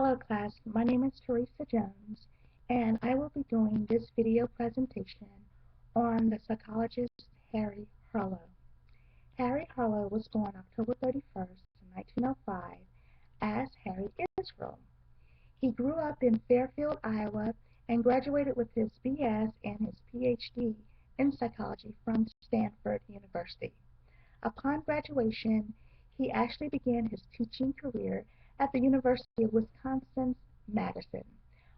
Hello class, my name is Teresa Jones and I will be doing this video presentation on the psychologist Harry Harlow. Harry Harlow was born October 31st, 1905 as Harry Israel. He grew up in Fairfield, Iowa and graduated with his BS and his PhD in psychology from Stanford University. Upon graduation, he actually began his teaching career at the University of Wisconsin-Madison.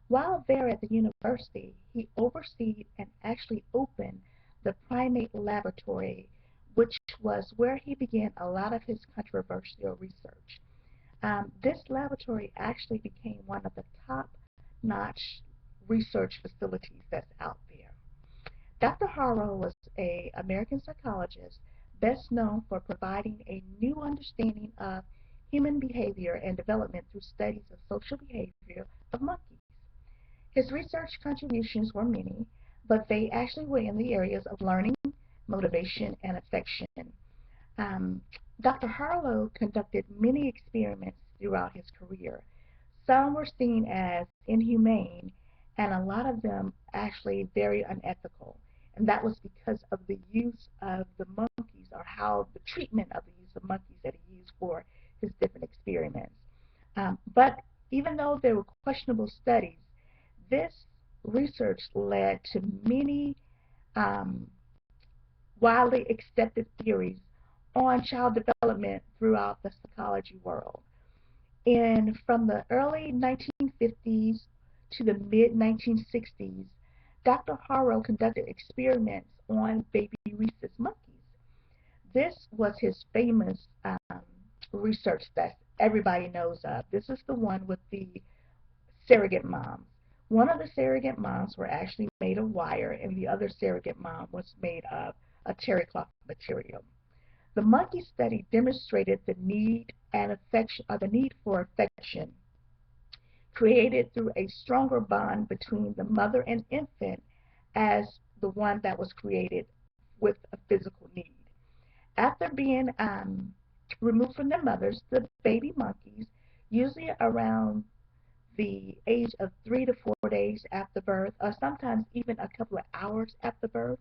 While there at the university, he oversaw and actually opened the primate laboratory, which was where he began a lot of his controversial research. This laboratory actually became one of the top-notch research facilities that's out there. Dr. Harlow was an American psychologist best known for providing a new understanding of human behavior and development through studies of social behavior of monkeys. His research contributions were many, but they actually were in the areas of learning, motivation, and affection. Um, Dr. Harlow conducted many experiments throughout his career. Some were seen as inhumane, and a lot of them actually very unethical. And that was because of the use of the monkeys, or how the treatment of the use of monkeys that he used for his different experiments. But even though there were questionable studies, this research led to many um, widely accepted theories on child development throughout the psychology world. And from the early 1950s to the mid 1960s, Dr. Harlow conducted experiments on baby rhesus monkeys. This was his famous research that everybody knows of. This is the one with the surrogate moms. One of the surrogate moms were actually made of wire, and the other surrogate mom was made of a terry cloth material. The monkey study demonstrated the need and affection, or the need for affection, created through a stronger bond between the mother and infant as the one that was created with a physical need. After being removed from their mothers, the baby monkeys, usually around the age of 3 to 4 days after birth, or sometimes even a couple of hours after birth,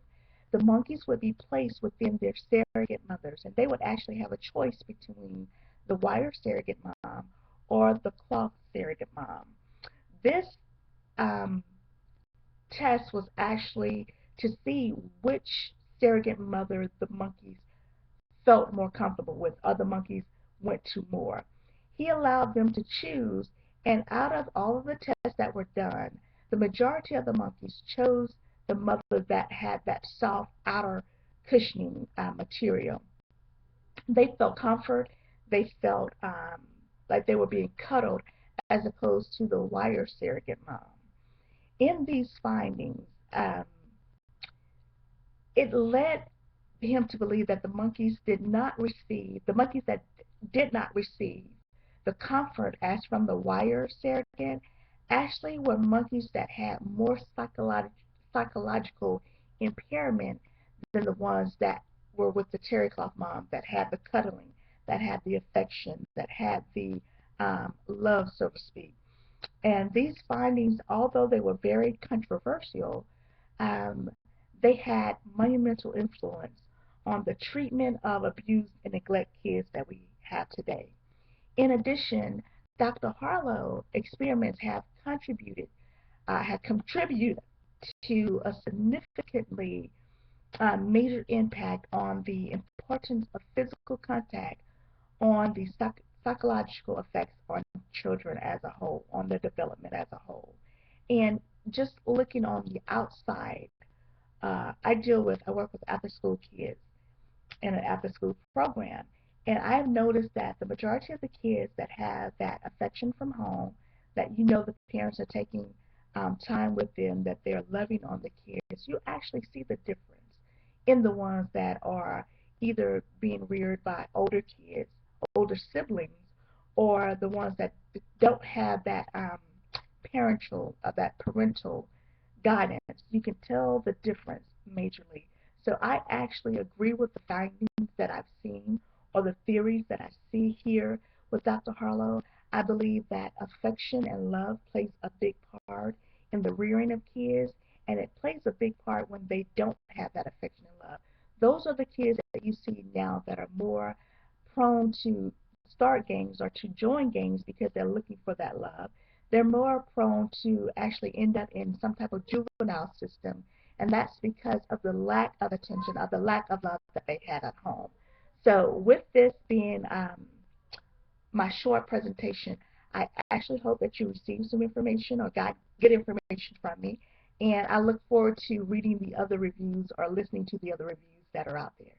the monkeys would be placed within their surrogate mothers, and they would actually have a choice between the wire surrogate mom or the cloth surrogate mom. This um, test was actually to see which surrogate mother the monkeys felt more comfortable with. Other monkeys went to more. He allowed them to choose, and out of all of the tests that were done, the majority of the monkeys chose the mother that had that soft outer cushioning material. They felt comfort. They felt like they were being cuddled as opposed to the wire surrogate mom. In these findings, it led him to believe that the monkeys that did not receive the comfort as from the wire surrogate actually were monkeys that had more psychological impairment than the ones that were with the terry cloth mom, that had the cuddling, that had the affection, that had the love, so to speak. And these findings, although they were very controversial, um, they had monumental influence on the treatment of abused and neglected kids that we have today. In addition, Dr. Harlow experiments have contributed to a significantly major impact on the importance of physical contact on the psychological effects on children as a whole, on their development as a whole. And just looking on the outside, I work with after-school kids in an after-school program, and I've noticed that the majority of the kids that have that affection from home, that the parents are taking time with them, that they're loving on the kids, you actually see the difference in the ones that are either being reared by older kids, older siblings, or the ones that don't have that parental guidance. You can tell the difference majorly. So I actually agree with the findings that I've seen, or the theories that I see here with Dr. Harlow. I believe that affection and love plays a big part in the rearing of kids, and it plays a big part when they don't have that affection and love. Those are the kids that you see now that are more prone to start gangs or to join gangs because they're looking for that love. They're more prone to actually end up in some type of juvenile system, and that's because of the lack of attention or the lack of love that they had at home. So, with this being my short presentation, I actually hope that you received some information or got good information from me, and I look forward to reading the other reviews or listening to the other reviews that are out there.